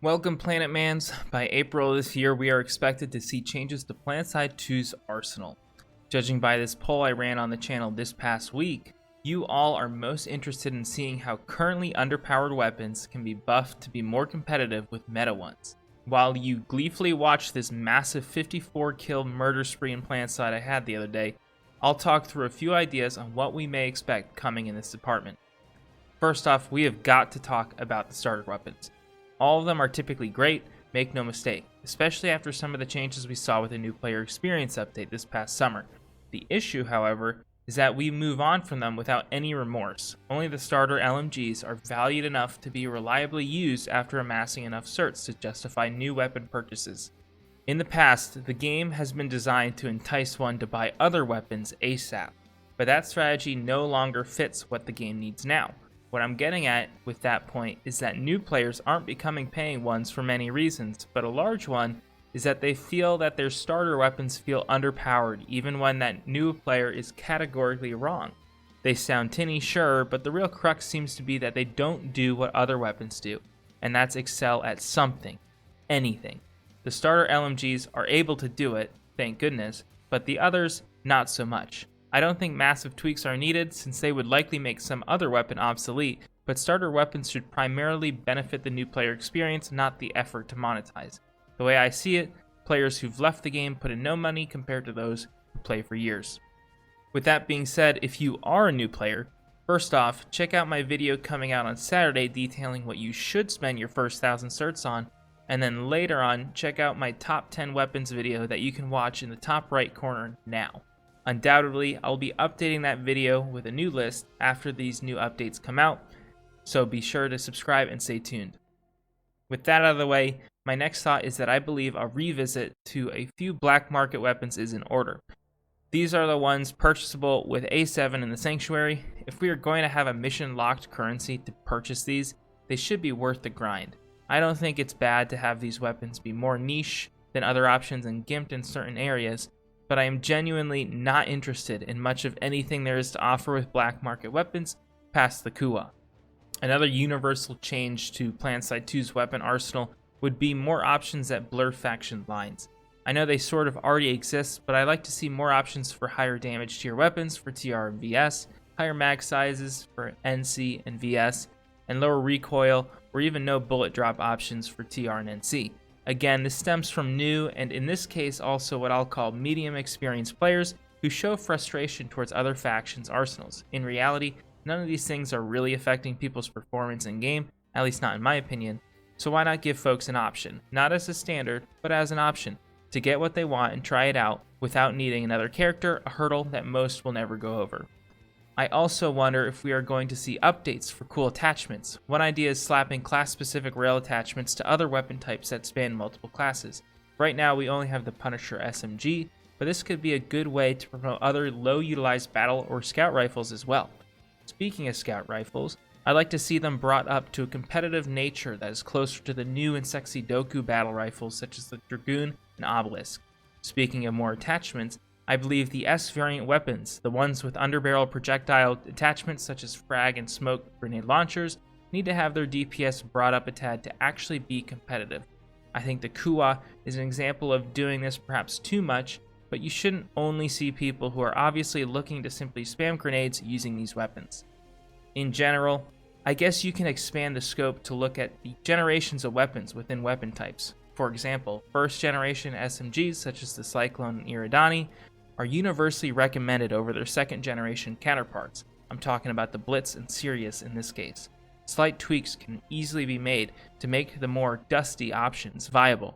Welcome, Planet Mans. By April of this year, we are expected to see changes to Planetside 2's arsenal. Judging by this poll I ran on the channel this past week, you all are most interested in seeing how currently underpowered weapons can be buffed to be more competitive with meta ones. While you gleefully watch this massive 54 kill murder spree in Planetside I had the other day, I'll talk through a few ideas on what we may expect coming in this department. First off, we have got to talk about the starter weapons. All of them are typically great, make no mistake, especially after some of the changes we saw with the new player experience update this past summer. The issue, however, is that we move on from them without any remorse. Only the starter LMGs are valued enough to be reliably used after amassing enough certs to justify new weapon purchases. In the past, the game has been designed to entice one to buy other weapons ASAP, but that strategy no longer fits what the game needs now. What I'm getting at with that point is that new players aren't becoming paying ones for many reasons, but a large one is that they feel that their starter weapons feel underpowered even when that new player is categorically wrong. They sound tinny, sure, but the real crux seems to be that they don't do what other weapons do, and that's excel at something, anything. The starter LMGs are able to do it, thank goodness, but the others, not so much. I don't think massive tweaks are needed since they would likely make some other weapon obsolete, but starter weapons should primarily benefit the new player experience, not the effort to monetize. The way I see it, players who've left the game put in no money compared to those who play for years. With that being said, if you are a new player, first off, check out my video coming out on Saturday detailing what you should spend your first 1,000 certs on, and then later on, check out my top 10 weapons video that you can watch in the top right corner now. Undoubtedly, I'll be updating that video with a new list after these new updates come out, so be sure to subscribe and stay tuned. With that out of the way, my next thought is that I believe a revisit to a few black market weapons is in order. These are the ones purchasable with A7 in the Sanctuary. If we are going to have a mission-locked currency to purchase these, they should be worth the grind. I don't think it's bad to have these weapons be more niche than other options and gimped in certain areas, but I am genuinely not interested in much of anything there is to offer with black market weapons past the Kuwa. Another universal change to Planetside 2's weapon arsenal would be more options that blur faction lines. I know they sort of already exist, but I'd like to see more options for higher damage tier weapons for TR and VS, higher mag sizes for NC and VS, and lower recoil or even no bullet drop options for TR and NC. Again, this stems from new, and in this case also what I'll call medium experienced players who show frustration towards other factions' arsenals. In reality, none of these things are really affecting people's performance in game, at least not in my opinion, so why not give folks an option, not as a standard, but as an option, to get what they want and try it out without needing another character, a hurdle that most will never go over. I also wonder if we are going to see updates for cool attachments. One idea is slapping class-specific rail attachments to other weapon types that span multiple classes. Right now we only have the Punisher SMG, but this could be a good way to promote other low-utilized battle or scout rifles as well. Speaking of scout rifles, I'd like to see them brought up to a competitive nature that is closer to the new and sexy Doku battle rifles such as the Dragoon and Obelisk. Speaking of more attachments, I believe the S variant weapons, the ones with underbarrel projectile attachments such as frag and smoke grenade launchers, need to have their DPS brought up a tad to actually be competitive. I think the Kuwa is an example of doing this perhaps too much, but you shouldn't only see people who are obviously looking to simply spam grenades using these weapons. In general, I guess you can expand the scope to look at the generations of weapons within weapon types. For example, first generation SMGs such as the Cyclone and Iridani are universally recommended over their second generation counterparts. I'm talking about the Blitz and Sirius in this case. Slight tweaks can easily be made to make the more dusty options viable.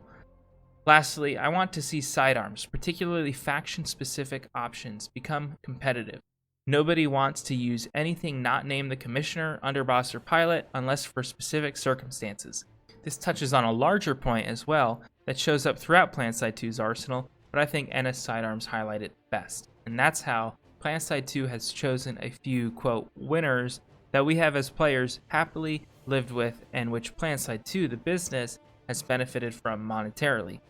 Lastly, I want to see sidearms, particularly faction-specific options, become competitive. Nobody wants to use anything not named the Commissioner, Underboss, or Pilot unless for specific circumstances. This touches on a larger point as well that shows up throughout Planetside 2's arsenal, but I think NS Sidearms highlight it best. And that's how Planetside 2 has chosen a few, quote, winners that we have as players happily lived with and which Planetside 2, the business, has benefited from monetarily.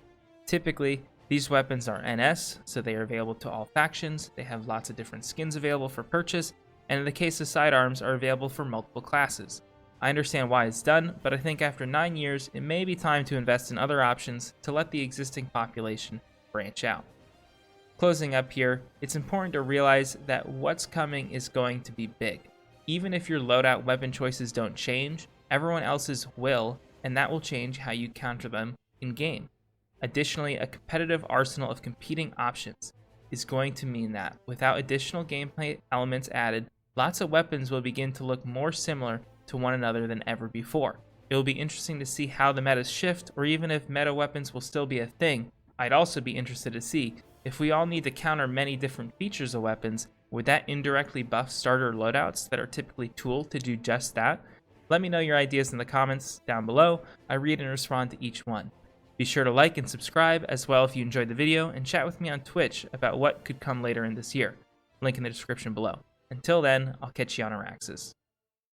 Typically, these weapons are NS, so they are available to all factions, they have lots of different skins available for purchase, and in the case of Sidearms, are available for multiple classes. I understand why it's done, but I think after 9 years, it may be time to invest in other options to let the existing population branch out. Closing up here, it's important to realize that what's coming is going to be big. Even if your loadout weapon choices don't change, everyone else's will, and that will change how you counter them in-game. Additionally, a competitive arsenal of competing options is going to mean that, without additional gameplay elements added, lots of weapons will begin to look more similar to one another than ever before. It will be interesting to see how the metas shift, or even if meta weapons will still be a thing. I'd also be interested to see if we all need to counter many different features of weapons, would that indirectly buff starter loadouts that are typically tooled to do just that? Let me know your ideas in the comments down below. I read and respond to each one. Be sure to like and subscribe as well if you enjoyed the video, and chat with me on Twitch about what could come later in this year. Link in the description below. Until then, I'll catch you on Araxis.